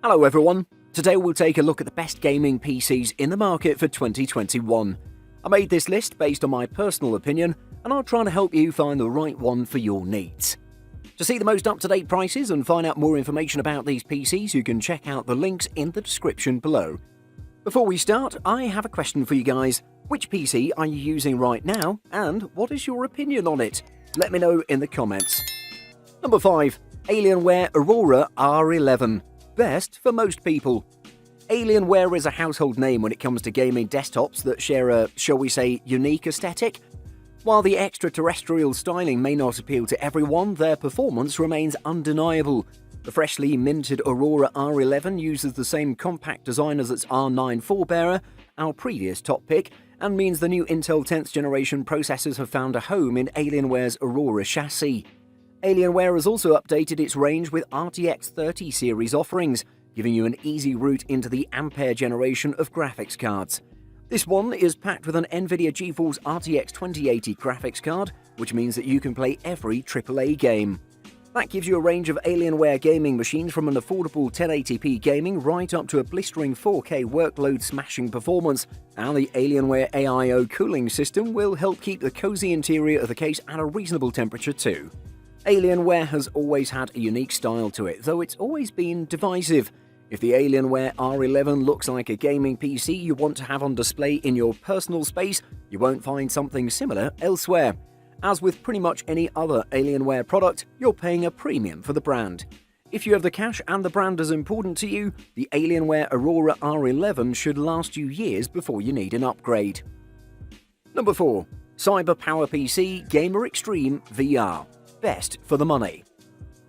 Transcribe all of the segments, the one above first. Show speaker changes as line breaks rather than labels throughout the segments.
Hello everyone, today we'll take a look at the best gaming PCs in the market for 2021. I made this list based on my personal opinion and I'll try to help you find the right one for your needs. To see the most up-to-date prices and find out more information about these PCs, you can check out the links in the description below. Before we start, I have a question for you guys. Which PC are you using right now and what is your opinion on it? Let me know in the comments. Number 5. Alienware Aurora R11. Best for most people. Alienware is a household name when it comes to gaming desktops that share a, shall we say, unique aesthetic. While the extraterrestrial styling may not appeal to everyone, their performance remains undeniable. The freshly minted Aurora R11 uses the same compact design as its R9 forebearer, our previous top pick, and means the new Intel 10th generation processors have found a home in Alienware's Aurora chassis. Alienware has also updated its range with RTX 30 series offerings, giving you an easy route into the Ampere generation of graphics cards. This one is packed with an NVIDIA GeForce RTX 2080 graphics card, which means that you can play every AAA game. That gives you a range of Alienware gaming machines from an affordable 1080p gaming right up to a blistering 4K workload-smashing performance, and the Alienware AIO cooling system will help keep the cozy interior of the case at a reasonable temperature too. Alienware has always had a unique style to it, though it's always been divisive. If the Alienware R11 looks like a gaming PC you want to have on display in your personal space, you won't find something similar elsewhere. As with pretty much any other Alienware product, you're paying a premium for the brand. If you have the cash and the brand is important to you, the Alienware Aurora R11 should last you years before you need an upgrade. Number 4. CyberPower PC Gamer Extreme VR. Best for the money.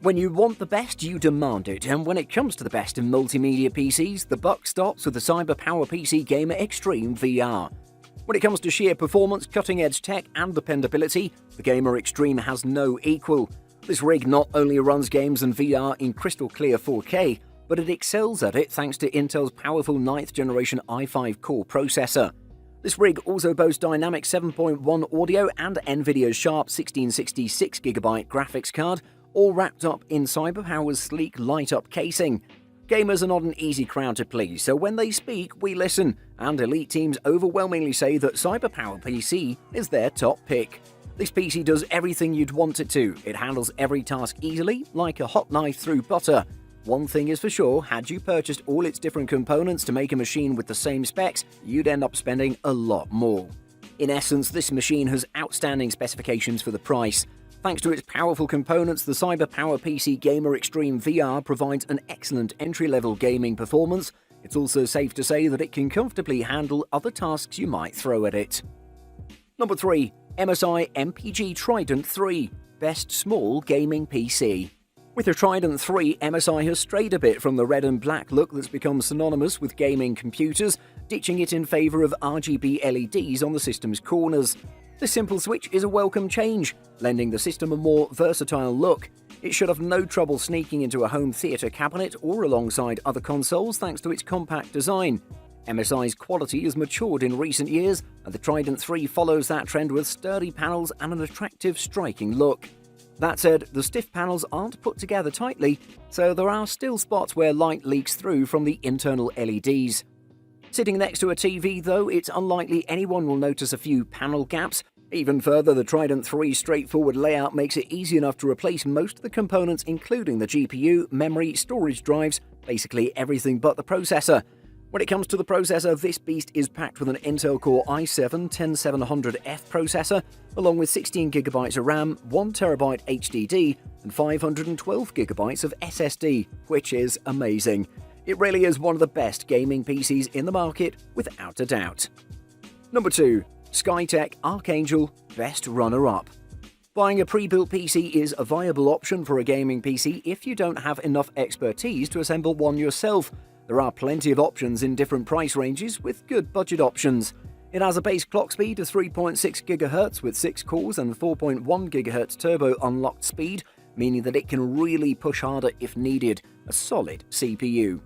When you want the best, you demand it, and when it comes to the best in multimedia PCs, the buck stops with the CyberPower PC Gamer Extreme VR. When it comes to sheer performance, cutting-edge tech, and dependability, the Gamer Extreme has no equal. This rig not only runs games and VR in crystal clear 4K, but it excels at it thanks to Intel's powerful 9th generation i5 core processor. This rig also boasts dynamic 7.1 audio and NVIDIA's sharp 1666GB graphics card, all wrapped up in CyberPower's sleek light-up casing. Gamers are not an easy crowd to please, so when they speak, we listen, and elite teams overwhelmingly say that CyberPower PC is their top pick. This PC does everything you'd want it to. It handles every task easily, like a hot knife through butter. One thing is for sure, had you purchased all its different components to make a machine with the same specs, you'd end up spending a lot more. In essence, this machine has outstanding specifications for the price. Thanks to its powerful components, the CyberPower PC Gamer Extreme VR provides an excellent entry-level gaming performance. It's also safe to say that it can comfortably handle other tasks you might throw at it. Number 3. MSI MPG Trident 3. Best small gaming PC. With the Trident 3, MSI has strayed a bit from the red and black look that's become synonymous with gaming computers, ditching it in favour of RGB LEDs on the system's corners. This simple switch is a welcome change, lending the system a more versatile look. It should have no trouble sneaking into a home theatre cabinet or alongside other consoles thanks to its compact design. MSI's quality has matured in recent years, and the Trident 3 follows that trend with sturdy panels and an attractive, striking look. That said, the stiff panels aren't put together tightly, so there are still spots where light leaks through from the internal LEDs. Sitting next to a TV, though, it's unlikely anyone will notice a few panel gaps. Even further, the Trident 3's straightforward layout makes it easy enough to replace most of the components, including the GPU, memory, storage drives, basically everything but the processor. When it comes to the processor, this beast is packed with an Intel Core i7-10700F processor, along with 16GB of RAM, 1TB HDD, and 512GB of SSD, which is amazing. It really is one of the best gaming PCs in the market, without a doubt. Number 2. Skytech Archangel Best Runner-Up. Buying a pre-built PC is a viable option for a gaming PC if you don't have enough expertise to assemble one yourself. There are plenty of options in different price ranges with good budget options. It has a base clock speed of 3.6 GHz with 6 cores and 4.1 GHz turbo unlocked speed, meaning that it can really push harder if needed. A solid CPU.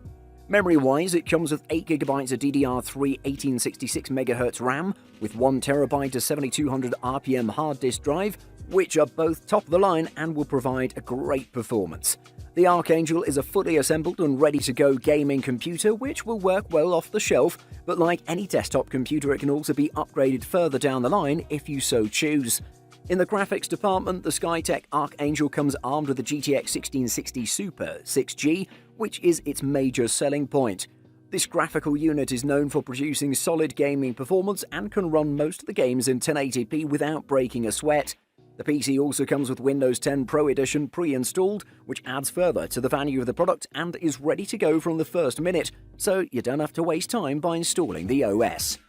Memory-wise, it comes with 8GB of DDR3 1866MHz RAM, with 1TB of 7200 RPM hard disk drive, which are both top of the line and will provide a great performance. The Archangel is a fully assembled and ready-to-go gaming computer which will work well off the shelf, but like any desktop computer it can also be upgraded further down the line if you so choose. In the graphics department, the Skytech Archangel comes armed with the GTX 1660 Super 6G, which is its major selling point. This graphical unit is known for producing solid gaming performance and can run most of the games in 1080p without breaking a sweat. The PC also comes with Windows 10 Pro Edition pre-installed, which adds further to the value of the product and is ready to go from the first minute, so you don't have to waste time by installing the OS.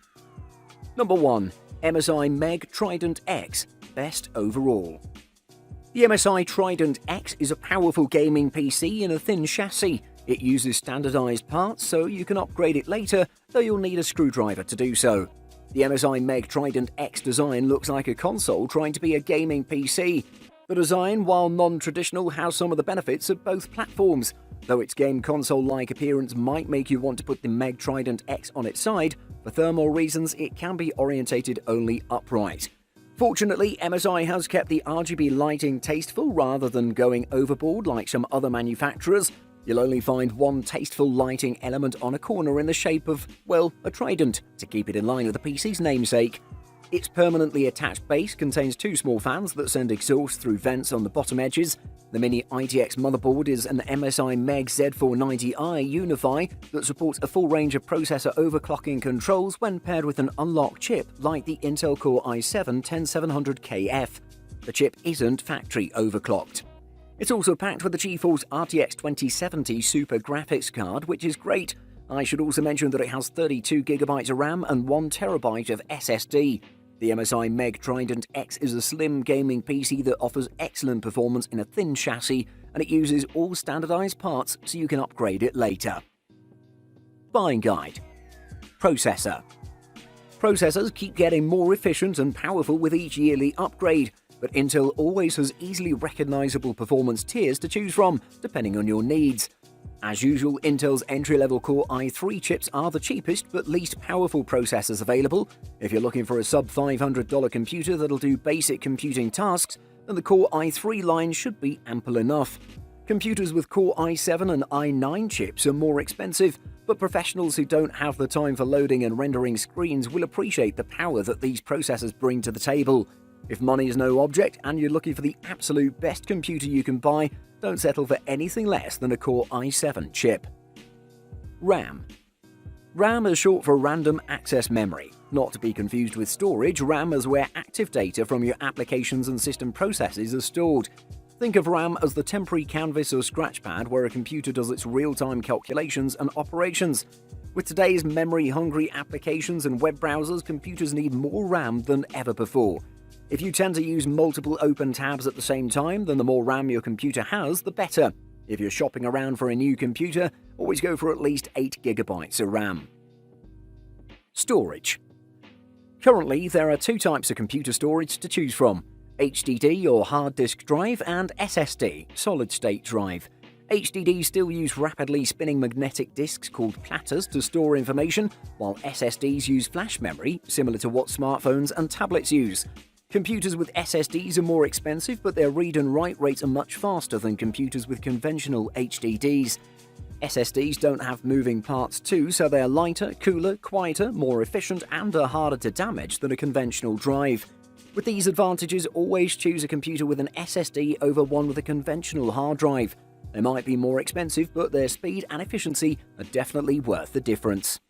Number 1. MSI Meg Trident X. Best overall. The MSI Trident X is a powerful gaming PC in a thin chassis. It uses standardized parts, so you can upgrade it later, though you'll need a screwdriver to do so. The MSI Meg Trident X design looks like a console trying to be a gaming PC. The design, while non-traditional, has some of the benefits of both platforms. Though its game console-like appearance might make you want to put the Meg Trident X on its side, for thermal reasons it can be orientated only upright. Fortunately, MSI has kept the RGB lighting tasteful rather than going overboard like some other manufacturers. You'll only find one tasteful lighting element on a corner in the shape of, well, a trident, to keep it in line with the PC's namesake. Its permanently attached base contains two small fans that send exhaust through vents on the bottom edges. The mini ITX motherboard is an MSI Meg Z490i Unify that supports a full range of processor overclocking controls when paired with an unlocked chip like the Intel Core i7-10700KF. The chip isn't factory overclocked. It's also packed with the GeForce RTX 2070 Super graphics card, which is great. I should also mention that it has 32GB of RAM and 1TB of SSD. The MSI Meg Trident X is a slim gaming PC that offers excellent performance in a thin chassis, and it uses all standardized parts so you can upgrade it later. Buying guide. Processor. Processors keep getting more efficient and powerful with each yearly upgrade, but Intel always has easily recognizable performance tiers to choose from, depending on your needs. As usual, Intel's entry-level Core i3 chips are the cheapest but least powerful processors available. If you're looking for a sub-$500 computer that'll do basic computing tasks, then the Core i3 line should be ample enough. Computers with Core i7 and i9 chips are more expensive, but professionals who don't have the time for loading and rendering screens will appreciate the power that these processors bring to the table. If money is no object and you're looking for the absolute best computer you can buy, don't settle for anything less than a Core i7 chip. RAM. RAM is short for Random Access Memory. Not to be confused with storage, RAM is where active data from your applications and system processes are stored. Think of RAM as the temporary canvas or scratchpad where a computer does its real-time calculations and operations. With today's memory-hungry applications and web browsers, computers need more RAM than ever before. If you tend to use multiple open tabs at the same time, then the more RAM your computer has, the better. If you're shopping around for a new computer, always go for at least 8GB of RAM. Storage. Currently, there are two types of computer storage to choose from: HDD or hard disk drive and SSD, solid-state drive. HDDs still use rapidly spinning magnetic disks called platters to store information, while SSDs use flash memory, similar to what smartphones and tablets use. Computers with SSDs are more expensive, but their read and write rates are much faster than computers with conventional HDDs. SSDs don't have moving parts too, so they're lighter, cooler, quieter, more efficient, and are harder to damage than a conventional drive. With these advantages, always choose a computer with an SSD over one with a conventional hard drive. They might be more expensive, but their speed and efficiency are definitely worth the difference.